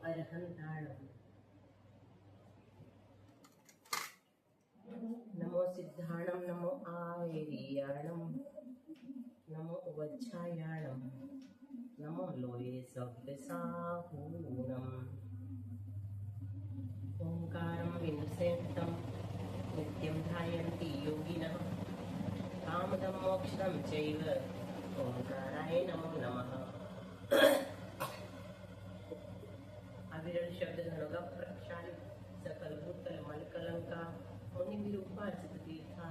अरहंताणम्। नमो सिद्धाणं नमो आयर्याणं नमो वज्रायाणं नमो लोये सव्यसाहूणम्। ओंकारं विनुसेत्तं नित्यं ध्यायन्ति योगिनः कामदं मोक्षं चैव ओंकाराय नमो नमः। अविरल शब्द धनुका प्रक्षालित सकल भूतल मलकलंका मुनि विरूपार्चित तीर्था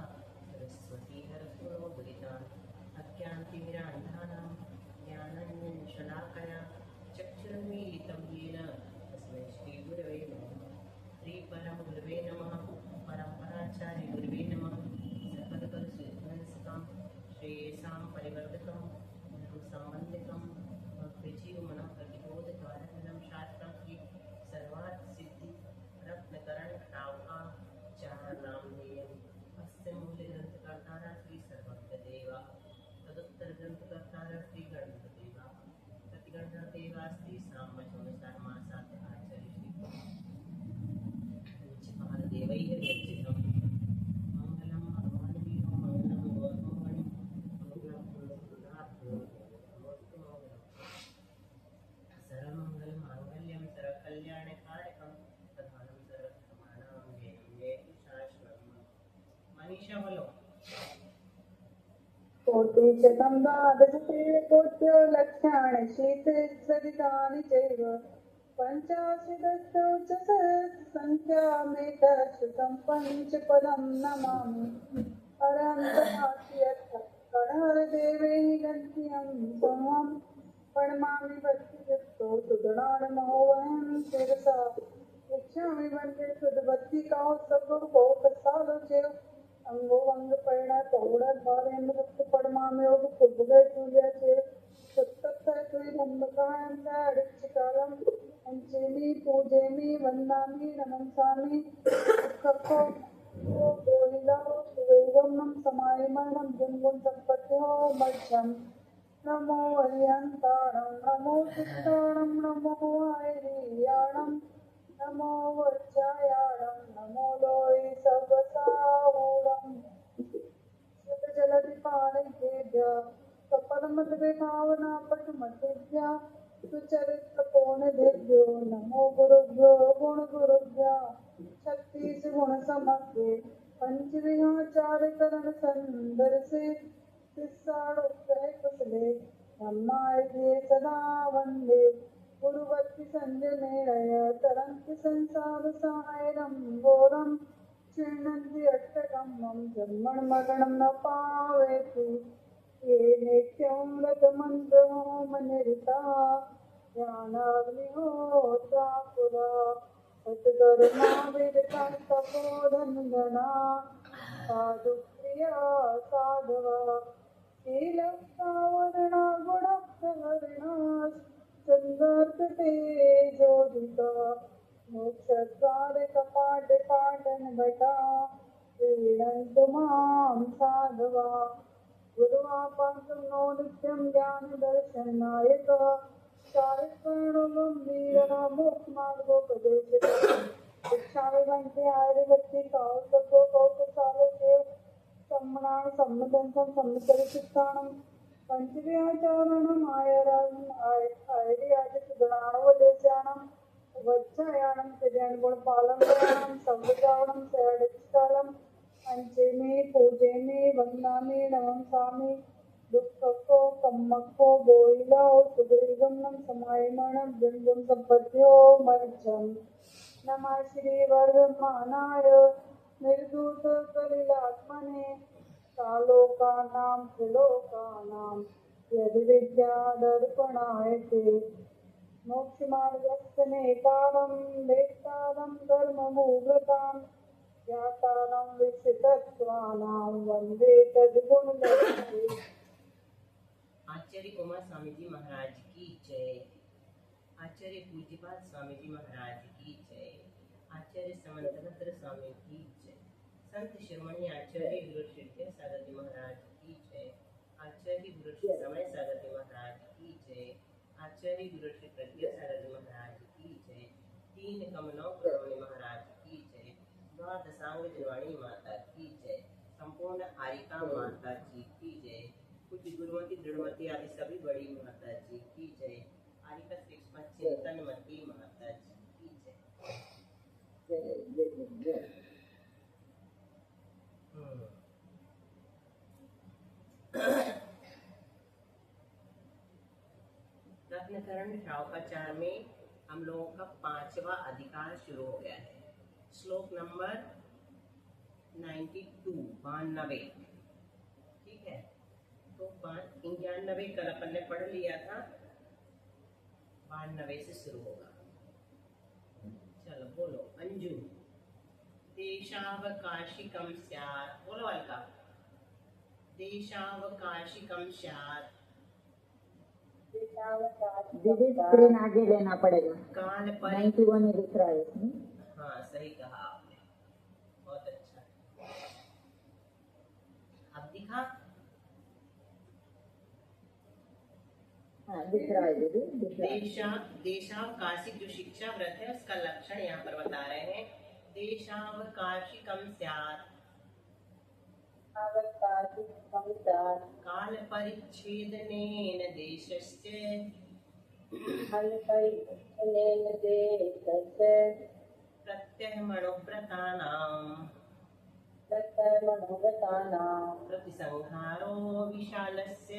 सरस्वती हरसुनो दुरिता अज्ञानतिमिरान्धानां ज्ञानाञ्जनशलाकया चक्षुरुन्मीलितं येन तस्मै श्रीगुरवे नमः। श्रीपरमगुरवे नमः। परम्पराचार्य गुरवे नमः। सकलकलुषध्वंसकं श्रेयसां परिवर्तकं धर्मसम्बन्धितं भक्तिजीवमनं प्रतिबोधकारकं शास्त्रार्थी सर्वार्थ सिद्धि रत्नकरण टावका चारनाम नेयम अस्य मूल्य ग्रंथकर्तारा श्री सर्वज्ञ देवा तदुत्तर ग्रंथकर्तारा श्री गणपतिदेवा प्रतिगणदेवा श्री साम्बशोन शर्मा साथ आचार्य श्री उच्चपाल देवैः यज्जितं मंगलम भगवान वीरो मंगलम गौतमगणि मंगलम पुरुषोत्तम सर्वमंगल मांगल्यम सर्वकल्याणकारकं प्रधानं सर्वधर्माणां जयं शाश्वतं। मनीषा बोलो। कोटि शतं द्वादशते कोट्य लक्षाणि शीतसरितानि चैव पञ्चाशदष्टौ च सहस्रसङ्ख्यामेतच्छतं पञ्चपदं नमामि। अरहन्तमास्यर्थकणहरदेवैः गन्त्यं सोमं प्रणमामि भक्तियुक्तो सुगुणानमोहं शिरसा इच्छामि वन्दे सुधभक्तिकाौ सगुरुकौतसालोचेव अंगो अंग परिणा तौड़ा द्वारेन्द्र भक्त परमा योग कुबगय पूजा चे सत्तत्तर तुई धम्मकायं सारिच्चिकालम अंचेमी पूजेमी वंदामी नमंसामी दुःखको गोहिला सुवेगम समायमनं गुणगुण संपत्तियो मध्यम नमो हरियंताणं नमो सिद्धाणं नमो आयर्याणं नमो वज्रायाणं नमो लोये सव्यसाहूणम्। शुद्धजलधिपानैकेभ्य कपलमलवे भावना पटुमतेभ्य सुचरित्रकोणदेभ्यो नमो गुरुभ्यो गुणगुरुभ्य छत्तीस गुणसमग्रे पंचविहाचार्यकरण संदर्शे शिष्याणोत्तरे कुशले धम्माय सदा वन्दे गुरुवत्ति संजनेय तरन्ति संसार सायरं घोरं चिन्नन्ति अष्टकम्मं जन्मन्मरणं न पावेति ये नित्यं व्रतमन्त्रहोमनिरता ज्ञानाग्निहोत्रा पुरा सत्कर्मा विरतास्तपोधनगणा साधुप्रिया साधवा शीलस्तावरणा गुणप्रहरणा संदर्भते जोदिता मोक्षद्वार कपाट पाटन भटा क्रीडन्तु मां साधवा गुरुवापासं नो नित्यं ज्ञानदर्शनायक चारित्रणो गम्भीरा मोक्षमार्गोपदेशकः शिक्षामि वन्दे आर्यभक्तिकाौ सद्गुरुकौतुकालदेव सम्मनां सम्मदन्तं सम्मतरिचित्तानं पंचव्याचारणम् आयर्याजसुगुणाणोपदेशानं वज्रायाणं त्रिजनगुणपालनयानं संवृजावनं सैडचिकालं पंचेमे पूजेमे वन्दामि नमंसामि दुःखको कम्मको गोइलौ सुग्रीवं समायमनं गुणगुण संपत्तियो मज्जम्। नमः श्री वर्धमानाय निर्धूत कलिलात्मने कालोकानां त्रिलोकानां यद्विद्यादर्पणाय ते मोक्षमार्गस्थनेतारं वेत्तारं कर्ममुग्रतां ज्ञातारं विशितत्वानां वन्दे तद्गुणलक्ष्मी। आचार्य कुमार स्वामी जी महाराज की जय। आचार्य पूज्यपाद स्वामी जी महाराज की जय। आचार्य समंतभद्र स्वामी की जय। संत शिरोमणि आचार्य गुरु श्री सागर जी महाराज की जय। आचार्य गुरु श्री समय सागर जी महाराज की जय। आचार्य गुरु श्री प्रज्ञा सागर जी महाराज की जय। जय। तीन कमलों करुणी महाराज की जय। द्वादशांग जनवाणी माता की जय। संपूर्ण आरिका माता जी की जय। कुछ गुरुमती दृढ़मती आदि सभी बड़ी माता जी की जय। आरिका सूक्ष्म चिंतनमती माता जी की जय। रत्नकरण श्रावकाचार में हम लोगों का 5वां अधिकार शुरू हो गया है। श्लोक नंबर 92 ठीक है। तो 91 कल अपन ने पढ़ लिया था, 92 से शुरू होगा। चलो बोलो अंजू। देशावकाशिकम स्यात्, बोलो अलका। देशावकाशिकम स्यात्। दीदी स्क्रीन आगे लेना पड़ेगा। काल पर 91 ही दिख रहा है इसमें। हाँ सही कहा आपने, बहुत अच्छा। अब दिखा? हाँ दिख रहा है दीदी, दिख रहा है। देशावकाशिक जो शिक्षा व्रत है उसका लक्षण यहाँ पर बता रहे हैं। देशावकाशिकम स्यात्, काल परिच्छेदनेन देशस्य प्रत्यहमणुव्रतानां प्रतिसंहारो विशालस्य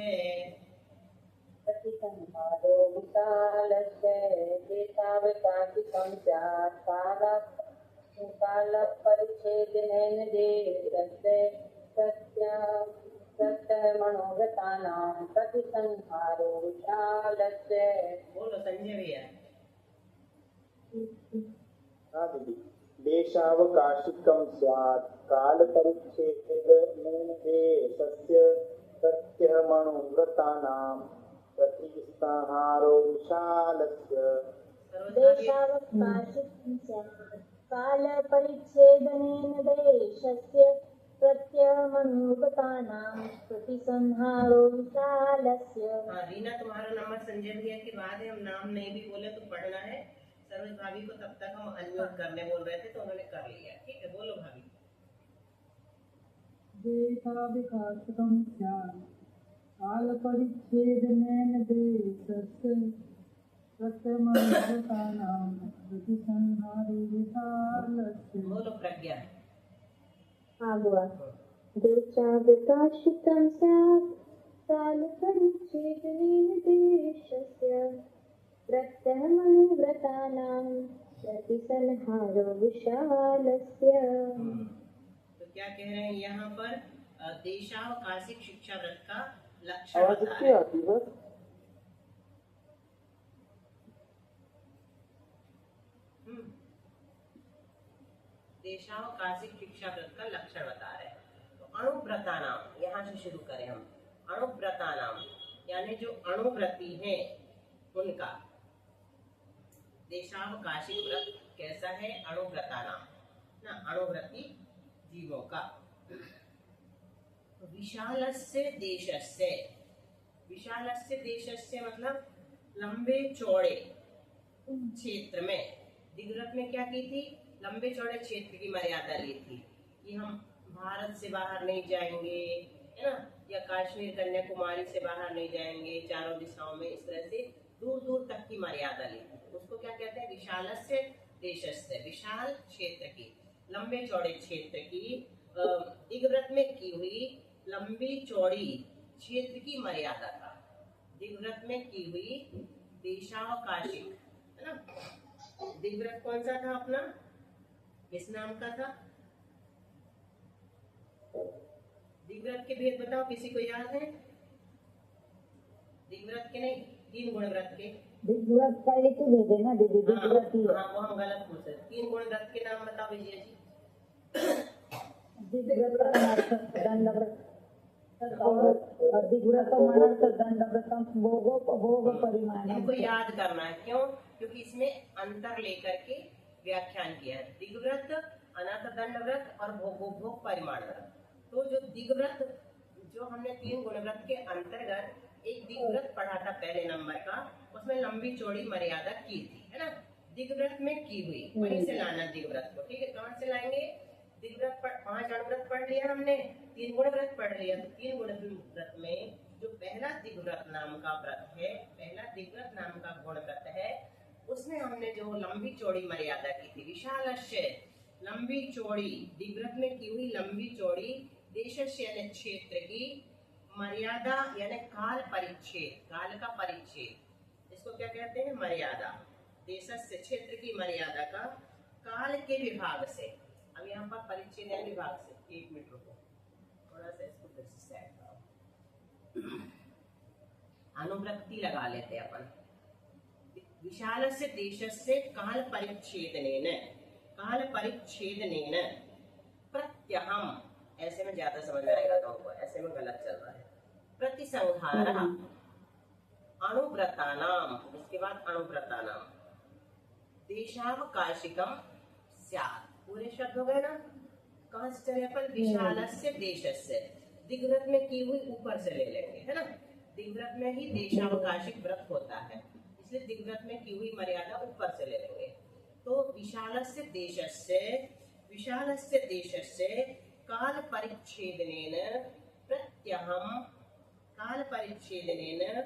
कालपरिच्छेदनेन देशस्य प्रत्यहमणुव्रतानां प्रतिसंहारो विशालस्य। बोलो संजय भैया। हाँ दीदी। देशावकाशिकं स्यात्, कालपरिच्छेदेन देशस्य प्रत्यहमणुव्रतानां प्रतिसंहारो विशालस्य। देशावकाशिकं स्यात्, कालपरिच्छेदनेन देशस्य प्रत्यहमणुव्रतानां प्रतिसंहारो विशालस्य। हाँ रीना, तुम्हारा नंबर संजय भैया के बाद है। हम नाम नहीं भी बोले तो पढ़ना है। सरोज भाभी को तब तक हम अनम्यूट करने बोल रहे थे तो उन्होंने कर लिया। ठीक है, बोलो भाभी। देशावकाशिकं स्यात्, कालपरिच्छेदनेन देशस्य प्रत्यहमणुव्रतानां प्रतिसंहारो विशालस्य। बोलो प्रज्ञा। हाँ बुआ। देशावकाशिकं स्यात्, कालपरिच्छेदनेन देशस्य प्रत्यहमणुव्रतानां प्रतिसंहारो विशालस्य। तो क्या कह रहे हैं यहाँ पर? देशावकाशिक शिक्षा व्रत का लक्षण आवाज बता अच्छी रहे हैं। आती है। देशावकाशिक शिक्षा व्रत का लक्षण बता रहे हैं। तो अणुव्रता नाम, यहाँ से शुरू करें हम। अणुव्रता नाम यानी जो अणुव्रती हैं उनका देशावकाशिक व्रत कैसा है? अणुव्रता नाम ना, अणुव्रती जीवों का। विशालस्य देशस्य, विशालस्य देशस्य मतलब लंबे चौड़े क्षेत्र में। दिग्व्रत में क्या की थी? लंबे चौड़े क्षेत्र की मर्यादा ली थी कि हम भारत से बाहर नहीं जाएंगे, है ना, या कश्मीर कन्याकुमारी से बाहर नहीं जाएंगे, चारों दिशाओं में इस तरह से दूर दूर तक की मर्यादा ली थी। उसको क्या कहते हैं? विशालस्य देशस्य, विशाल क्षेत्र की, लंबे चौड़े क्षेत्र की। दिग्व्रत में की हुई लंबी चौड़ी क्षेत्र की मर्यादा था। दिग्व्रत में की हुई देशावकाशिक, है ना। दिग्व्रत कौन सा था अपना? किस नाम का था? दिग्व्रत के भेद बताओ, किसी को याद है? दिग्व्रत के नहीं, 3 गुण व्रत के। दिग्व्रत का एक ही भेद है ना दीदी, दिग्व्रत ही है। हाँ वो हम गलत पूछ रहे। 3 गुण व्रत के नाम बताओ विजय जी। दिग्व्रत दंडव्रत और दिग्व्रत दंडव्रतम भोग परिमाण। इनको याद करना है। क्यों? क्योंकि इसमें अंतर लेकर के व्याख्यान किया है। दिग्व्रत, अनाथ दंडव्रत और भोग परिमाण व्रत। तो जो दिग्व्रत, जो हमने 3 गुण व्रत के अंतर्गत एक दिग्व्रत पढ़ा था पहले नंबर का, उसमें लंबी चौड़ी मर्यादा की थी, है ना। दिग्व्रत में की हुई, वहीं से लाना दिग्व्रत को। ठीक है, कहाँ से लाएंगे? दिग्व्रत 5 अणुव्रत पढ़ लिया हमने, 3 गुणव्रत पढ़ लिया। तो 3 गुणव्रत में जो पहला दिग्व्रत नाम का व्रत है, पहला दिग्व्रत नाम का गुणव्रत है, उसमें हमने जो लंबी चौड़ी मर्यादा की थी, विशालस्य, लंबी चौड़ी, दिग्व्रत में की हुई लंबी चौड़ी देशस्य यानी क्षेत्र की मर्यादा यानी काल परिच्छेद, काल का परिच्छेद, इसको क्या कहते हैं? मर्यादा। देशस्य क्षेत्र की मर्यादा का काल के विभाग से। अब यहाँ पर परिच्छेद यानी विभाग से, 1 मिनट रुको, थोड़ा सा इसको फिर से सेट करो, अनुवृत्ति लगा लेते हैं अपन। विशालस्य देशस्य काल परिच्छेदनेन, काल परिच्छेदनेन प्रत्यहम, ऐसे में ज्यादा समझ में आएगा तो ऐसे में गलत चल रहा है। प्रतिसंहारः अणुव्रतानाम, इसके बाद अणुव्रतानाम देशावकाशिकम स्यात्, पूरे शब्द हो गए ना? कहाँ से चले अपन? विशालस्य देशस्य, दिग्व्रत में की हुई ऊपर से ले लेंगे, है ना? दिग्व्रत में ही देशावकाशिक व्रत होता है, इसलिए दिग्व्रत में की हुई मर्यादा ऊपर से ले लेंगे। तो विशालस्य देशस्य, विशालस्य देशस्य काल परिच्छेदनेन प्रत्यहम, काल परिच्छेदनेन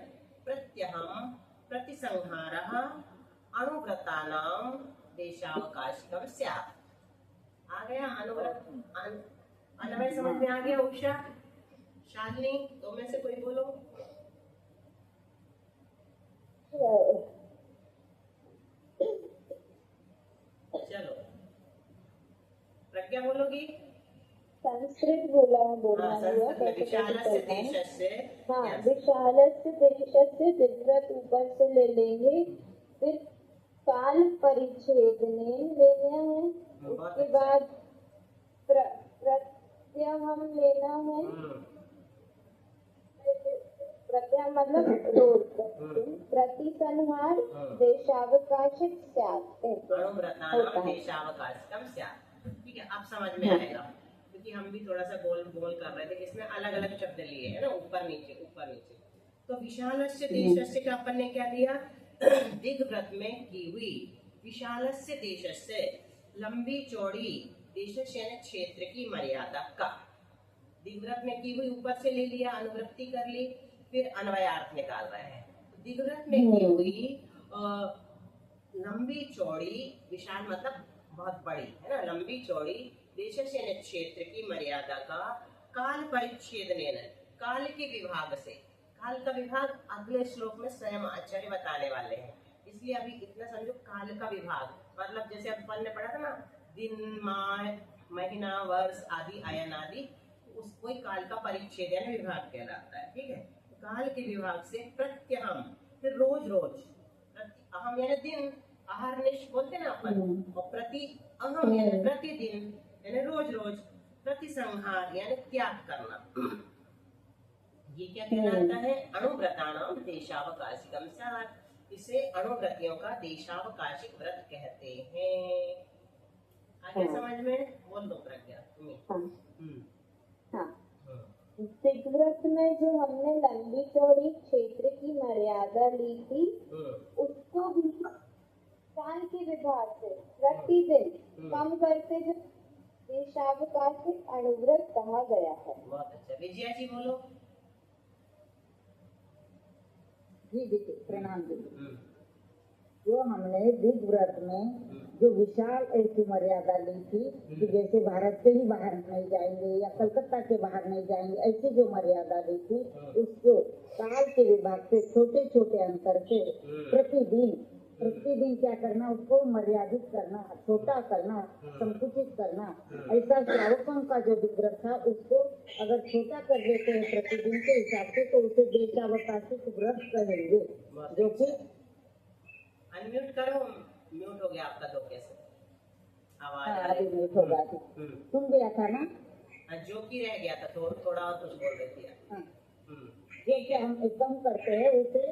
प्रत्यहम प्रतिसंहारः अणुव्रतानां देशावकाशिकम स्यात्। आ गया अनुव्रत, अन्वय समझ में आ गया? उषा, शालिनी, तो में से कोई बोलो। चलो, प्रज्ञा बोलोगी? संस्कृत बोलना हुआ। संस्कृत में विशालस्य देशस्य, हाँ, विशालस्य देशस्य दिग्व्रत ऊपर से ले लेंगे, फिर काल परिच्छेदनेन लेना है, उसके बाद प्रत्यहम लेना है, प्रत्यय मतलब रोज, प्रतिसंहार देशावकाशिक स्यात्, अणुव्रतानां देशावकाशिकम स्यात्। ठीक है, अब समझ में आएगा, क्योंकि हम भी थोड़ा सा गोल कर रहे थे कि इसमें अलग अलग शब्द लिए है ना, ऊपर नीचे ऊपर नीचे। तो विशालस्य देशस्य का अपन ने क्या लिया? दिग्व्रत में की हुई, विशालस्य देशस्य लंबी चौड़ी, देशस्य यानी क्षेत्र की मर्यादा का, दिग्व्रत में की हुई ऊपर से ले लिया, अनुवृत्ति कर ली, फिर अन्वयार्थ निकाल रहे हैं। दिग्व्रत में की हुई लंबी चौड़ी, विशाल मतलब बहुत बड़ी, है ना, लंबी चौड़ी, देशस्य यानी क्षेत्र की मर्यादा का काल परिच्छेदनेन, काल के विभाग से। काल का विभाग अगले श्लोक में स्वयं आचार्य बताने वाले हैं, इसलिए अभी इतना समझो। काल का विभाग मतलब जैसे अपन ने पढ़ा था ना, दिन, माह, महीना, वर्ष आदि, अयन आदि, उसको ही काल का परिच्छेद यानी विभाग कहलाता है। ठीक है, काल के विभाग से प्रत्यहम, फिर रोज रोज, अहम यानी दिन, अहर्निश बोलते ना अपन, और प्रति अहम यानी प्रतिदिन यानी रोज रोज, प्रतिसंहार यानी त्याग करना। ये क्या कहलाता है? अणुव्रतानां देशावकाशिकम स्यात्, इसे अणुव्रतियों का देशावकाशिक व्रत कहते हैं। आगे समझ में? बोल दो प्रज्ञा तुम्हें। दिग्व्रत में जो हमने लंबी चौड़ी क्षेत्र की मर्यादा ली थी, उसको भी काल के विभाग से प्रतिदिन कम करते जो देशावकाशिक अणुव्रत कहा गया है। बहुत अच्छा, विजया जी बोलो। जी दीदी, प्रणाम दीदी। जो हमने दिग्व्रत में जो विशाल ऐसी मर्यादा ली थी कि जैसे भारत से ही बाहर नहीं जाएंगे या कलकत्ता के बाहर नहीं जाएंगे, ऐसी जो मर्यादा ली थी, उसको काल के विभाग से छोटे छोटे अंतर से प्रतिदिन क्या करना, उसको मर्यादित करना, छोटा करना, संकुचित करना। ऐसा श्रावकों का जो दिग्व्रत था, उसको अगर छोटा कर देते हैं प्रतिदिन के हिसाब से, तो उसे देशावकाशिक व्रत कहेंगे, जो कि अनम्यूट करो, म्यूट हो गया आपका तो कैसे आवाज? अभी म्यूट हो गया था, सुन गया था ना? जो की रह गया था, थोड़ा और कुछ बोल रही थी। जैसे हम कम करते हैं, उसे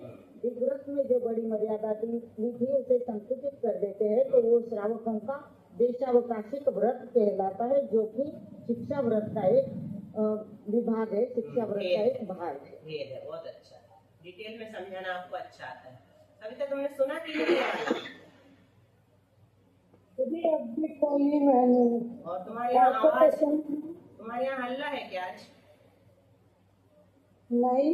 दिग्व्रत में जो बड़ी मर्यादा ली थी उसे संकुचित कर देते हैं, तो वो श्रावकों का देशावकाशिक व्रत कहलाता है, जो कि शिक्षा व्रत का एक विभाग है, शिक्षा व्रत का एक भाग है। बहुत अच्छा, डिटेल में समझाना आपको अच्छा आता है। अभी तक तुमने सुना कि नहीं वाला? पब्लिक होली में और तुम्हारे यहाँ आवाज, तुम्हारे यहाँ हल्ला है क्या आज? नहीं,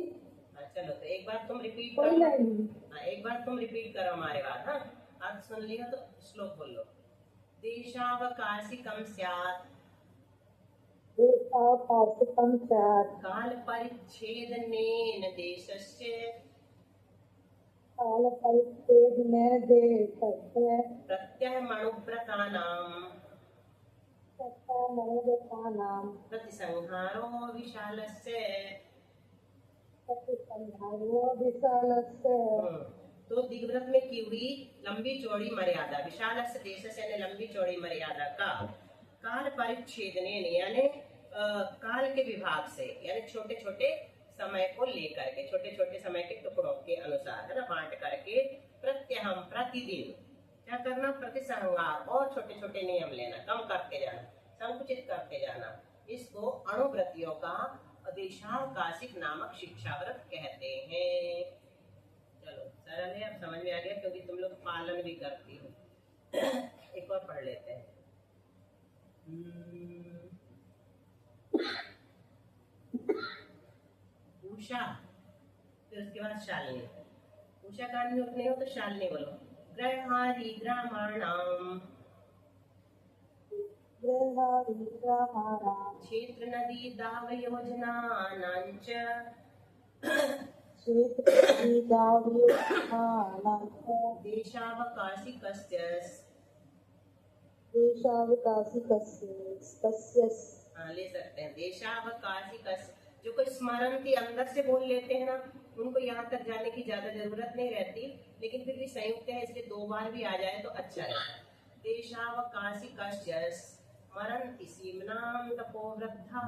चलो तो एक बार तुम रिपीट कोई करो। नहीं। हाँ, एक बार तुम रिपीट करो हमारे बात। हाँ, अब सुन लियो तो श्लोक बोलो। देशावकाशिकं स्यात् देशावकाशिकं स्यात् काल परिच्छेदनेन देशस्य कालपरिच्छेदेन देशस्य प्रत्यहमणुव्रतानां मनोरथानां प्रतिसंहारो विशालस्य। प्रतिसंहारो विशालस्य। तो दिग्व्रत में की हुई लंबी चौड़ी मर्यादा, विशालस्य देशस्य यानी लंबी चौड़ी मर्यादा का काल परिच्छेदने यानी काल के विभाग से, यानी छोटे छोटे समय को लेकर के, छोटे छोटे समय के टुकड़ों के अनुसार है ना, बांट करके प्रत्यहम प्रतिदिन क्या करना, प्रतिसंहार और छोटे छोटे नियम लेना, कम करते जाना, संकुचित करते जाना। इसको अणुव्रतियों का देशावकाशिक नामक शिक्षाव्रत कहते हैं। चलो सरल है, अब समझ में आ गया क्योंकि तुम लोग पालन भी करती हो। एक और पढ़ लेते हैं। उषा, फिर उसके बाद शालिनी। उषा का नहीं हो तो शालिनी बोलो। ग्रहादि ग्रामाणाम क्षेत्र नदी दाव योजनानांच देशावकाशिकस्य ले सकते हैं। देशावकाशिकस्य, जो कोई स्मरण के अंदर से बोल लेते हैं ना, उनको यहाँ तक जाने की ज्यादा जरूरत नहीं रहती, लेकिन फिर भी संयुक्त है इसलिए 2 बार भी आ जाए तो अच्छा रहता है। देशावकाशिकस्य स्मरन्ति सीम्नां तपोवृद्धा।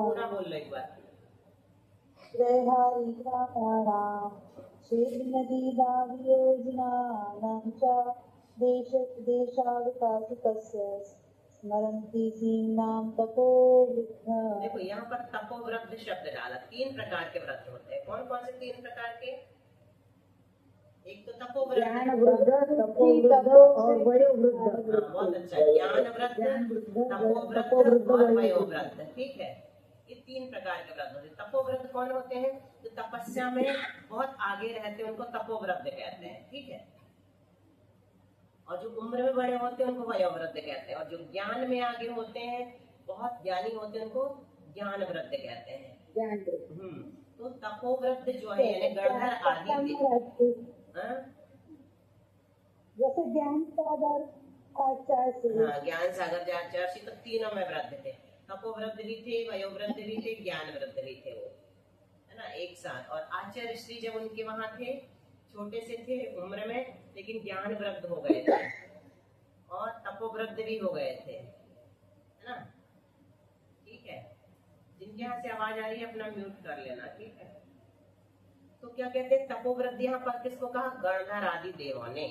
पूरा बोल लो एक बार। स्मरन्ति सीम्नां तपोवृद्धा। देखो यहाँ पर तपोवृद्ध शब्द डाला। 3 प्रकार के व्रत होते हैं। कौन कौन से 3 प्रकार के? एक तो तपोवृद्ध, तपोवृद्ध और वयोवृद्ध। बहुत अच्छा, ज्ञानवृद्ध, तपोवृद्ध और वयोवृद्ध। ठीक है, ये 3 प्रकार के व्रत होते हैं। तपोवृद्ध कौन होते हैं? जो तपस्या में बहुत आगे रहते हैं उनको तपोवृद्ध कहते हैं। ठीक है, और जो उम्र में बड़े होते हैं उनको वयोवृद्ध कहते हैं, और जो ज्ञान में आगे होते हैं, बहुत ज्ञानी होते हैं, उनको ज्ञानवृद्ध कहते हैं। तो तपोवृद्ध जो है यानी गणधर आदि, जैसे ज्ञान सागर ज्ञान सागर आचार्य तो तीनों में वृद्ध थे। तपोवृद्ध भी थे, वयोवृद्ध भी थे, ज्ञानवृद्ध भी थे, वो है ना एक साथ। और आचार्य श्री जब उनके वहां थे, छोटे से थे उम्र में, लेकिन ज्ञान वृद्ध हो गए थे और तपोवृद्ध भी हो गए थे, है ना। ठीक है, जिनके यहाँ से आवाज आ रही है अपना म्यूट कर लेना। ठीक है, तो क्या कहते हैं तपोवृद्ध यहाँ पर किसको कहा? गणधर आदि देवों ने।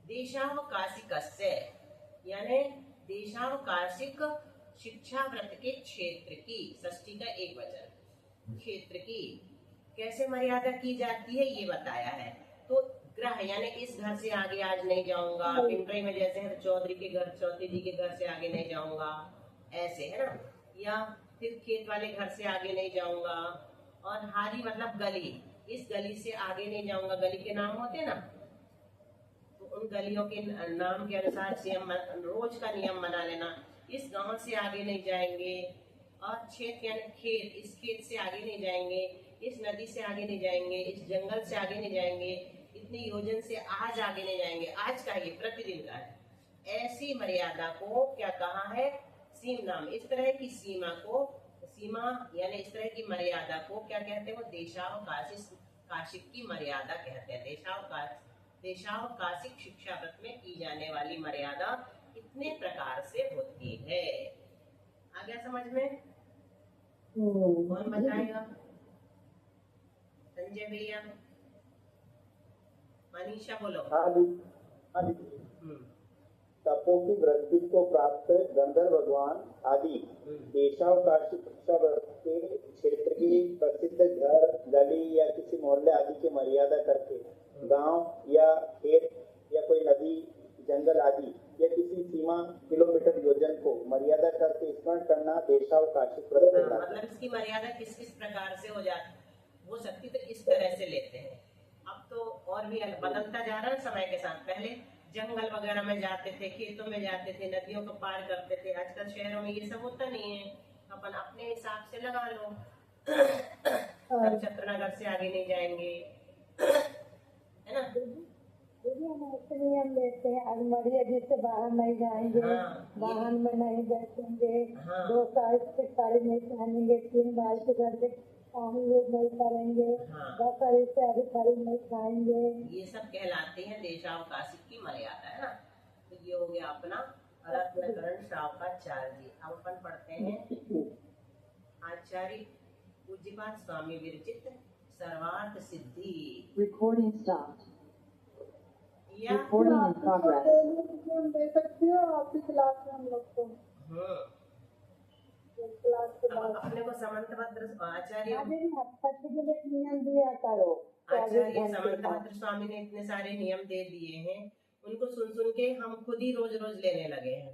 देशावकाशिकस्य यानी देशावकाशिक शिक्षा व्रत के क्षेत्र की, षष्ठी का एक वचन, क्षेत्र की कैसे मर्यादा की जाती है ये बताया है। तो ग्रह यानी इस घर से आगे आज नहीं जाऊंगा, पिंपरी में जैसे है चौधरी के घर, चौधरी जी के घर से आगे नहीं जाऊंगा, ऐसे है ना। या फिर खेत वाले घर से आगे नहीं जाऊंगा, और हारी मतलब गली, इस गली से आगे नहीं जाऊंगा। गली के नाम होते हैं ना, तो उन गलियों के नाम के अनुसार से हम रोज का नियम बना लेना। इस गांव से आगे नहीं जाएंगे, और क्षेत्र यानी खेत, इस खेत से आगे नहीं जाएंगे, इस नदी से आगे नहीं जाएंगे, इस जंगल से आगे नहीं जाएंगे, इतने योजन से आज आगे नहीं जाएंगे। आज का ये प्रतिदिन का है। ऐसी मर्यादा को क्या कहा है? सीम नाम। इस तरह की सीमा को, सीमा यानी इस तरह की मर्यादा को क्या कहते हैं? वो देशावकाशिक की मर्यादा कहते हैं। देशावकाशिक शिक्षा व्रत में की जाने वाली मर्यादा कितने प्रकार से होती है। आ गया समझ में? कौन बताएगा? संजय भैया, मनीषा बोलो। तपो की वृद्धि को प्राप्त गंधर्व भगवान आदि देशावकाशी शिक्षा के क्षेत्र की प्रसिद्ध घर, गली या किसी मोहल्ले आदि की मर्यादा करके गांव या खेत या कोई नदी जंगल आदि या किसी सीमा किलोमीटर योजन को मर्यादा करके स्मरण करना देशावकाशी व्रत कहलाता है। मतलब इसकी मर्यादा किस किस प्रकार से हो सकती, तो इस तरह से लेते हैं। अब तो और भी बदलता जा रहा है समय के साथ। पहले जंगल वगैरह में जाते थे, खेतों में जाते थे, नदियों को पार करते थे। आजकल शहरों में ये सब होता नहीं है, अपन अपने हिसाब से लगा लो। हम छत्रनगर से आगे नहीं जाएंगे, है ना। दीदी हम ऐसे नियम लेते हैं, अलमारी जिससे बाहर नहीं जाएंगे, हाँ, वाहन में नहीं बैठेंगे, हाँ। 2 साल से साड़ी नहीं पहनेंगे, 3 बार से घर के काम यूज नहीं करेंगे, हाँ। 10 साल से अधिक साड़ी नहीं खाएंगे। ये सब कहलाते हैं देशावकाशी की मर्यादा, है ना। तो ये हो गया अपना रत्नकरण शावकाचार्य। अब अपन पढ़ते हैं आचार्य पूज्यपाद स्वामी विरचित सर्वार्थ सिद्धि Recording stopped. या Recording in progress. दे सकते हो आपकी क्लास में हम लोग को क्लास के अब अपने को समंतभद्र आचार्य सर्टिफिकेट नियम दिया करो। आचार्य समंतभद्र स्वामी ने इतने सारे नियम दे दिए हैं, उनको सुन सुन के हम खुद ही रोज रोज लेने लगे हैं।